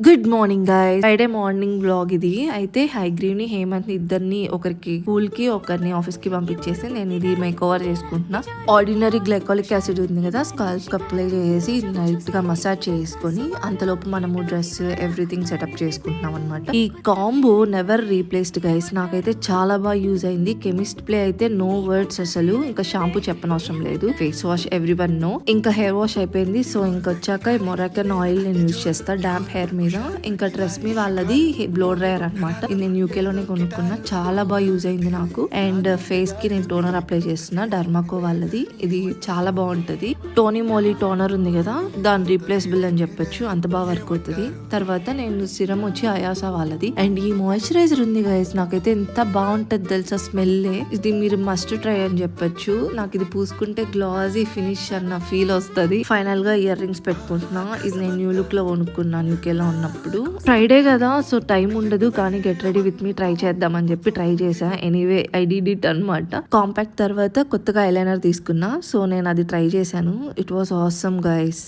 Good morning guys. Friday morning blog ఇది. అయితే హైగ్రీవ్ ని హేమంత్ ని ఇద్దరిని ఒకరికి స్కూల్ కి ఒకరిని ఆఫీస్ కి పంపించేసి నేను ఇది మేక్ ఓవర్ చేసుకుంటున్నా. ఆర్డినరీ గ్లైకాలిక్ యాసిడ్ ఉంది కదా, స్కాల్ప్ కి అప్లై చేసి లైట్ గా మసాజ్ చేసుకొని అంతలోపు మనము డ్రెస్ ఎవ్రీథింగ్ సెటప్ చేసుకుంటున్నాం అనమాట. ఈ కాంబో నెవర్ రీప్లేస్డ్ గైస్. నాకైతే చాలా బాగా యూజ్ అయింది. కెమిస్ట్ ప్లే అయితే నో వర్డ్స్ అసలు. ఇంకా షాంపూ చెప్పనవసరం లేదు. Face wash every one know. ఇంకా హెయిర్ వాష్ అయిపోయింది. సో ఇంకొచ్చాక మొరాకన్ ఆయిల్ నేను యూజ్ చేస్తా డాంప్ హెయిర్ మీద. ఇంకా ట్రెస్మీ వాళ్ళది బ్లో డ్రైయర్ అనమాట. ఇది నేను యూకే లోనే కొనుక్కున్నా. చాలా బాగా యూజ్ అయింది నాకు. అండ్ ఫేస్ కి నేను టోనర్ అప్లై చేస్తున్నా, డర్మాకో వాళ్ళది. ఇది చాలా బాగుంటది. టోనీ మోలీ టోనర్ ఉంది కదా, దాని రీప్లేసబుల్ అని చెప్పొచ్చు, అంత బాగా వర్క్ అవుతుంది. తర్వాత నేను సిరం వచ్చి అయాసా వాళ్ళది. అండ్ ఈ మాయిశ్చరైజర్ ఉంది గైస్, నాకైతే ఎంత బాగుంటది తెలుసా స్మెల్. ఇది మీరు మస్ట్ ట్రై అని చెప్పొచ్చు. నాకు ఇది పూసుకుంటే గ్లాజీ ఫినిష్ అన్న ఫీల్ వస్తుంది. ఫైనల్ గా ఇయర్ రింగ్స్ పెట్టుకుంటున్నా. ఇది నేను న్యూ లుక్ లో కొనుక్కున్నాను యూకే లో ఉన్నప్పుడు. ఫ్రైడే కదా, సో టైం ఉండదు, కానీ get ready with me try చేద్దామని చెప్పి ట్రై చేసా. ఎనీవే ఐ డిడ్ ఇట్ అనమాట. కాంపాక్ట్ తర్వాత కొత్తగా ఐలైనర్ తీసుకున్నా, సో నేను అది ట్రై చేశాను. It was awesome guys.